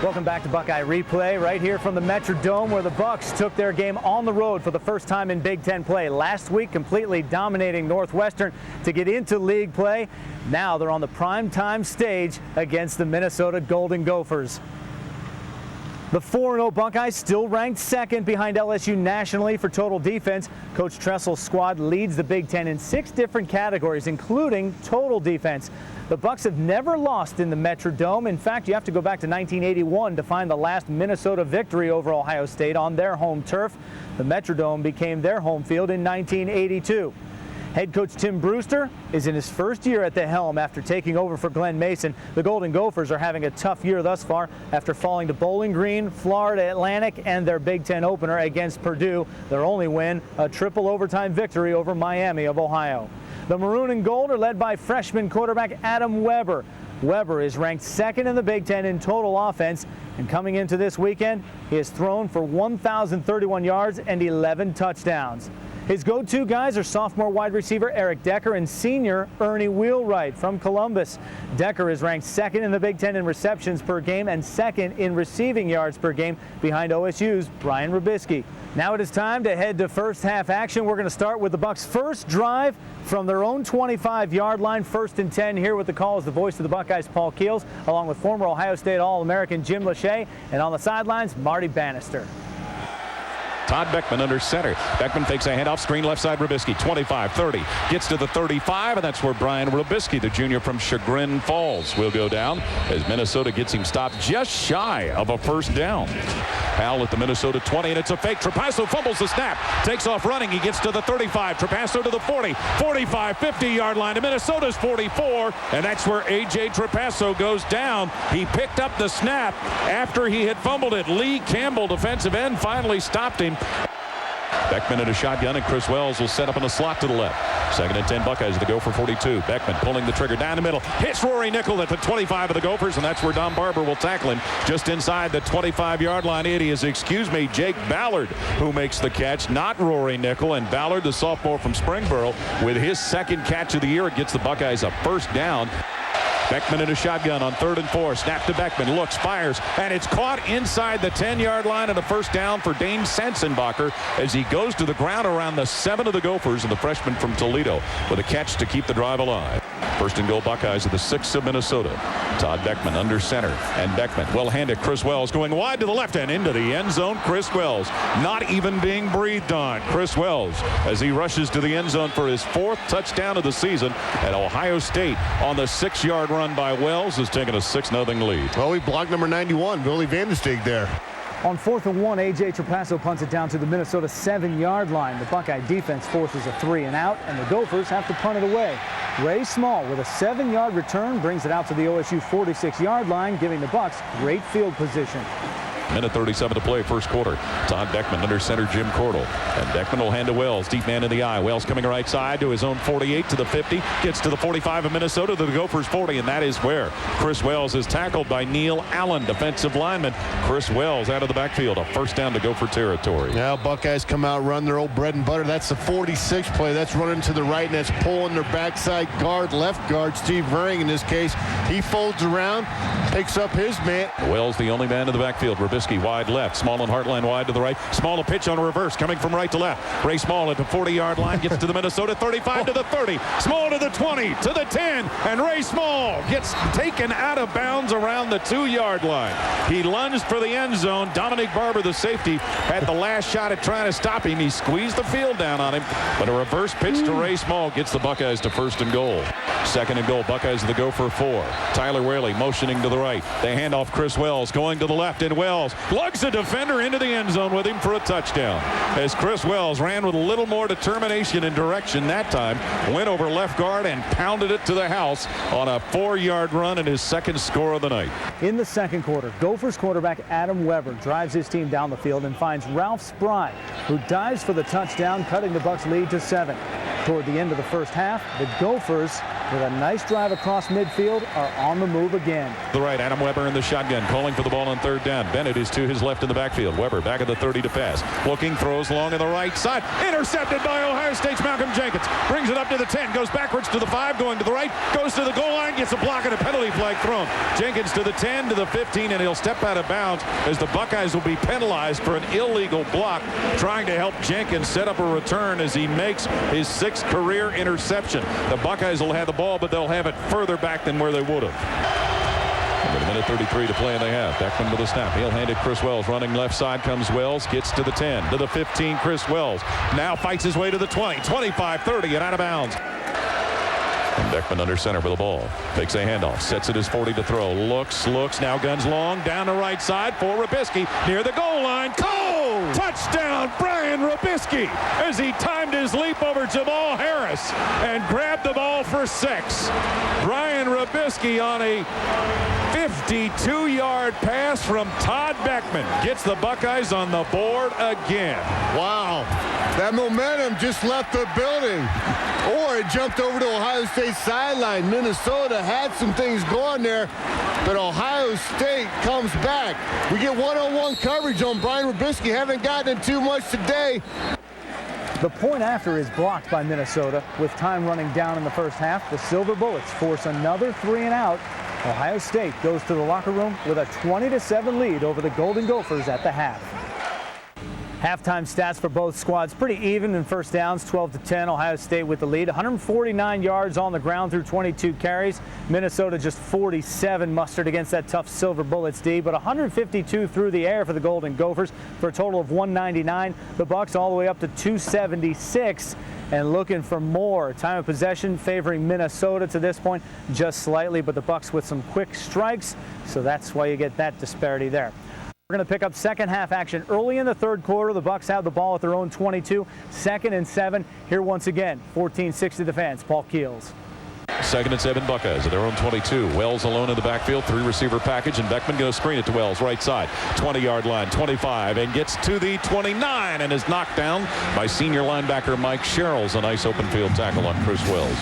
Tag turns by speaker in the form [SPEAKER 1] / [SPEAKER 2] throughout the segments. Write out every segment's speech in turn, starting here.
[SPEAKER 1] Welcome back to Buckeye Replay right here from the Metrodome, where the Bucks took their game on the road for the first time in Big Ten play. Last week, completely dominating Northwestern to get into league play. Now they're on the primetime stage against the Minnesota Golden Gophers. The 4-0 Buckeyes still ranked second behind LSU nationally for total defense. Coach Tressel's squad leads the Big Ten in 6 different categories, including total defense. The Bucks have never lost in the Metrodome. In fact, you have to go back to 1981 to find the last Minnesota victory over Ohio State on their home turf. The Metrodome became their home field in 1982. Head coach Tim Brewster is in his first year at the helm after taking over for Glenn Mason. The Golden Gophers are having a tough year thus far after falling to Bowling Green, Florida Atlantic, and their Big Ten opener against Purdue. Their only win, a triple overtime victory over Miami of Ohio. The Maroon and Gold are led by freshman quarterback Adam Weber. Weber is ranked second in the Big Ten in total offense, and coming into this weekend, he has thrown for 1,031 yards and 11 touchdowns. His go-to guys are sophomore wide receiver Eric Decker and senior Ernie Wheelwright from Columbus. Decker is ranked second in the Big Ten in receptions per game and second in receiving yards per game behind OSU's Brian Robisky. Now it is time to head to first half action. We're going to start with the Bucks' first drive from their own 25-yard line, 1st and 10. Here with the call is the voice of the Buckeyes, Paul Keels, along with former Ohio State All-American Jim Lachey, and on the sidelines, Marty Bannister.
[SPEAKER 2] Todd Beckman under center. Beckman fakes a handoff, screen left side, Robisky, 25, 30, gets to the 35, and that's where Brian Robisky, the junior from Chagrin Falls, will go down as Minnesota gets him stopped just shy of a first down. Howell at the Minnesota 20, and it's a fake. Trapasso fumbles the snap, takes off running. He gets to the 35. Trapasso to the 40, 45, 50-yard line to Minnesota's 44, and that's where A.J. Trapasso goes down. He picked up the snap after he had fumbled it. Lee Campbell, defensive end, finally stopped him. Beckman in a shotgun, and Chris Wells will set up in a slot to the left. 2nd and 10 Buckeyes to go for 42. Beckman pulling the trigger down the middle. Hits Rory Nickel at the 25 of the Gophers, and that's where Don Barber will tackle him just inside the 25-yard line. It is, Jake Ballard who makes the catch, not Rory Nickel. And Ballard, the sophomore from Springboro, with his second catch of the year, it gets the Buckeyes a first down. Beckman in a shotgun on 3rd and 4. Snap to Beckman. Looks, fires, and it's caught inside the 10-yard line, and a first down for Dane Sensenbacher as he goes to the ground around the 7 of the Gophers, and the freshman from Toledo with a catch to keep the drive alive. 1st and goal Buckeyes at the 6 of Minnesota. Todd Beckman under center, and Beckman well handed. Chris Wells going wide to the left and into the end zone. Chris Wells not even being breathed on. Chris Wells as he rushes to the end zone for his 4th touchdown of the season at Ohio State on the 6-yard run by Wells, has taken a 6-0 lead.
[SPEAKER 3] Well, he blocked number 91, Billy Vandesteeg there.
[SPEAKER 1] On 4th and 1, A.J. Trapasso punts it down to the Minnesota 7-yard line. The Buckeye defense forces a 3 and out, and the Gophers have to punt it away. Ray Small with a 7-yard return brings it out to the OSU 46-yard line, giving the Bucks great field position.
[SPEAKER 2] Minute 37 to play, first quarter. Todd Beckman under center, Jim Cordell. And Beckman will hand to Wells, deep man in the eye. Wells coming right side to his own 48 to the 50. Gets to the 45 of Minnesota to the Gophers 40, and that is where Chris Wells is tackled by Neil Allen, defensive lineman. Chris Wells out of the backfield, a first down to Gopher territory.
[SPEAKER 3] Now Buckeyes come out, run their old bread and butter. That's the 46 play. That's running to the right, and that's pulling their backside guard, left guard, Steve Vering in this case. He folds around, picks up his man.
[SPEAKER 2] Wells the only man in the backfield. Robisky wide left. Small and Hartline wide to the right. Small a pitch on a reverse coming from right to left. Ray Small at the 40-yard line gets to the Minnesota 35 to the 30. Small to the 20 to the 10, and Ray Small gets taken out of bounds around the 2-yard line. He lunged for the end zone. Dominic Barber, the safety, had the last shot at trying to stop him. He squeezed the field down on him, but a reverse pitch to Ray Small gets the Buckeyes to 1st and goal. 2nd and goal. Buckeyes to go for 4. Tyler Whaley motioning to the right. They hand off Chris Wells going to the left, and Wells lugs a defender into the end zone with him for a touchdown. As Chris Wells ran with a little more determination and direction that time, went over left guard and pounded it to the house on a 4-yard run and his 2nd score of the night.
[SPEAKER 1] In the 2nd quarter, Gophers quarterback Adam Weber drives his team down the field and finds Ralph Spry, who dives for the touchdown, cutting the Bucks lead to 7. Toward the end of the first half, the Gophers with a nice drive across midfield, are on the move again.
[SPEAKER 2] The right, Adam Weber in the shotgun, calling for the ball on third down. Bennett is to his left in the backfield. Weber back at the 30 to pass. Looking, throws long on the right side. Intercepted by Ohio State's Malcolm Jenkins. Brings it up to the 10, goes backwards to the 5, going to the right, goes to the goal line, gets a block and a penalty flag thrown. Jenkins to the 10, to the 15, and he'll step out of bounds as the Buckeyes will be penalized for an illegal block, trying to help Jenkins set up a return as he makes his 6th career interception. The Buckeyes will have the ball, but they'll have it further back than where they would have. With a minute 33 to play in the half. Beckman with a snap. He'll hand it Chris Wells. Running left side comes Wells. Gets to the 10. To the 15, Chris Wells. Now fights his way to the 20. 25, 30, and out of bounds. And Beckman under center for the ball. Takes a handoff. Sets it as 40 to throw. Looks. Now guns long. Down the right side for Robisky. Near the goal line. Touchdown, Brian Robisky, as he timed his leap over Jamal Harris and grabbed the ball for 6. Brian Robisky on a 52-yard pass from Todd Beckman gets the Buckeyes on the board again.
[SPEAKER 3] Wow. That momentum just left the building. Or it jumped over to Ohio State's sideline. Minnesota had some things going there, but Ohio State comes back. We get one-on-one coverage on Brian Robisky. Haven't gotten it too much today.
[SPEAKER 1] The point after is blocked by Minnesota. With time running down in the first half, the Silver Bullets force another 3 and out. Ohio State goes to the locker room with a 20-7 lead over the Golden Gophers at the half. Halftime stats for both squads pretty even in first downs, 12-10. Ohio State with the lead. 149 yards on the ground through 22 carries. Minnesota just 47 mustered against that tough Silver Bullets D, but 152 through the air for the Golden Gophers for a total of 199. The Bucks all the way up to 276 and looking for more. Time of possession favoring Minnesota to this point just slightly, but the Bucks with some quick strikes, so that's why you get that disparity there. We're going to pick up second half action early in the third quarter. The Bucks have the ball at their own 22. 2nd and 7. Here once again, 14-6 the fans. Paul Keels.
[SPEAKER 2] 2nd and 7 Buckeyes at their own 22. Wells alone in the backfield. 3 receiver package, and Beckman going to screen it to Wells right side. 20-yard line, 25, and gets to the 29 and is knocked down by senior linebacker Mike Sherrills. A nice open field tackle on Chris Wells.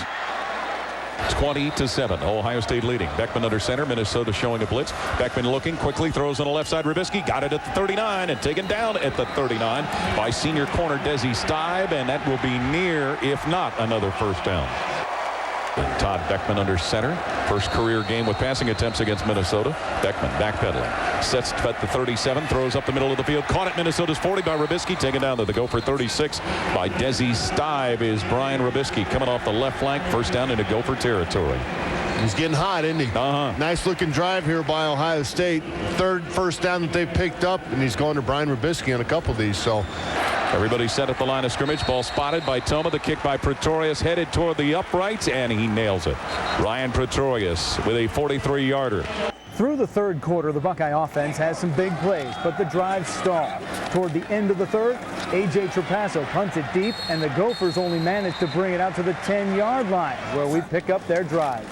[SPEAKER 2] 20-7. Ohio State leading. Beckman under center. Minnesota showing a blitz. Beckman looking, quickly throws on the left side. Robisky got it at the 39 and taken down at the 39 by senior corner Desi Stibe, and that will be near, if not, another first down. And Todd Beckman under center. First career game with passing attempts against Minnesota. Beckman backpedaling. Sets at the 37. Throws up the middle of the field. Caught at Minnesota's 40 by Robisky. Taken down to the Gopher 36 by Desi Stibe is Brian Robisky coming off the left flank. First down into Gopher territory.
[SPEAKER 3] He's getting hot, isn't he? Nice looking drive here by Ohio State. 3rd first down that they picked up, and he's going to Brian Robisky on a couple of these. So
[SPEAKER 2] everybody set at the line of scrimmage. Ball spotted by Toma. The kick by Pretorius headed toward the uprights, and he nails it. Ryan Pretorius with a 43-yarder.
[SPEAKER 1] Through the third quarter, the Buckeye offense has some big plays, but the drive stalled. Toward the end of the third, A.J. Trapasso punted deep, and the Gophers only managed to bring it out to the 10-yard line, where we pick up their drive.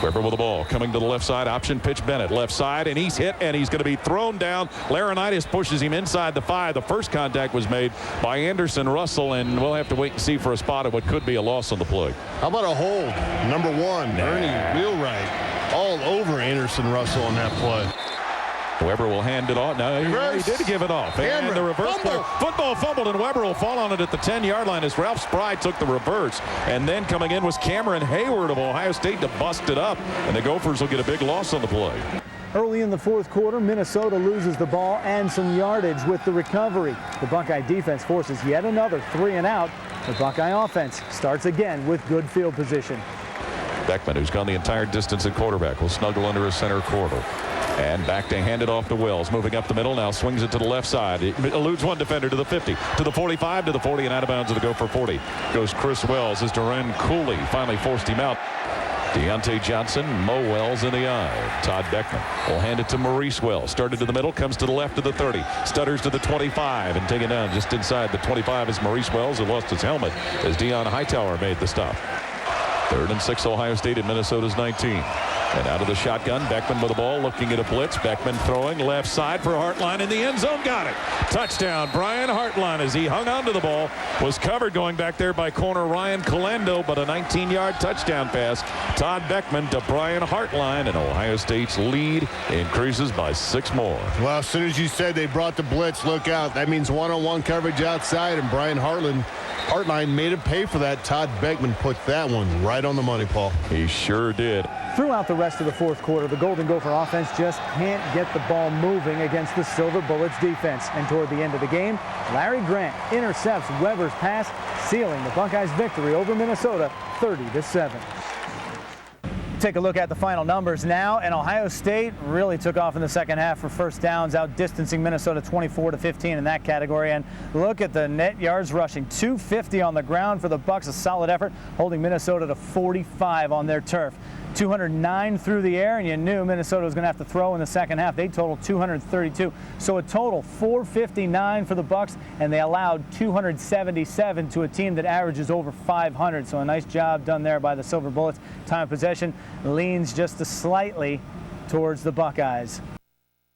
[SPEAKER 2] Weber with the ball, coming to the left side, option pitch Bennett, left side, and he's hit, and he's going to be thrown down. Laurinaitis pushes him inside the 5. The first contact was made by Anderson Russell, and we'll have to wait and see for a spot of what could be a loss on the play.
[SPEAKER 3] How about a hold? Number 1, Ernie Wheelwright, all over Anderson Russell on that play.
[SPEAKER 2] Weber will hand it off. No, he did give it off. And the reverse play. Football fumbled, and Weber will fall on it at the 10-yard line as Ralph Spry took the reverse. And then coming in was Cameron Heyward of Ohio State to bust it up. And the Gophers will get a big loss on the play.
[SPEAKER 1] Early in the fourth quarter, Minnesota loses the ball and some yardage with the recovery. The Buckeye defense forces yet another 3 and out. The Buckeye offense starts again with good field position.
[SPEAKER 2] Beckman, who's gone the entire distance at quarterback, will snuggle under a center corridor. And back to hand it off to Wells. Moving up the middle now, swings it to the left side. It eludes one defender to the 50, to the 45, to the 40, and out of bounds to the Gopher 40. Goes Chris Wells as Duran Cooley finally forced him out. Deontay Johnson, Mo Wells in the eye. Todd Beckman will hand it to Maurice Wells. Started to the middle, comes to the left to the 30. Stutters to the 25 and taken down just inside the 25 is Maurice Wells, who lost his helmet as Deion Hightower made the stop. 3rd and 6, Ohio State at Minnesota's 19. And out of the shotgun, Beckman with the ball, looking at a blitz. Beckman throwing left side for Hartline in the end zone. Got it. Touchdown, Brian Hartline, as he hung onto the ball. Was covered going back there by corner Ryan Calendo, but a 19-yard touchdown pass. Todd Beckman to Brian Hartline, and Ohio State's lead increases by 6 more.
[SPEAKER 3] Well, as soon as you said they brought the blitz, look out. That means one-on-one coverage outside, and Brian Hartline made it pay for that. Todd Beckman put that one right on the money, Paul.
[SPEAKER 2] He sure did.
[SPEAKER 1] Throughout the rest of the fourth quarter, the Golden Gopher offense just can't get the ball moving against the Silver Bullets defense. And toward the end of the game, Larry Grant intercepts Weber's pass, sealing the Buckeyes' victory over Minnesota 30-7. Take a look at the final numbers now, and Ohio State really took off in the second half for first downs, outdistancing Minnesota 24-15 in that category. And look at the net yards rushing, 250 on the ground for the Bucks, a solid effort, holding Minnesota to 45 on their turf. 209 through the air, and you knew Minnesota was going to have to throw in the second half. They totaled 232, so a total 459 for the Bucks, and they allowed 277 to a team that averages over 500. So a nice job done there by the Silver Bullets. Time of possession leans just slightly towards the Buckeyes.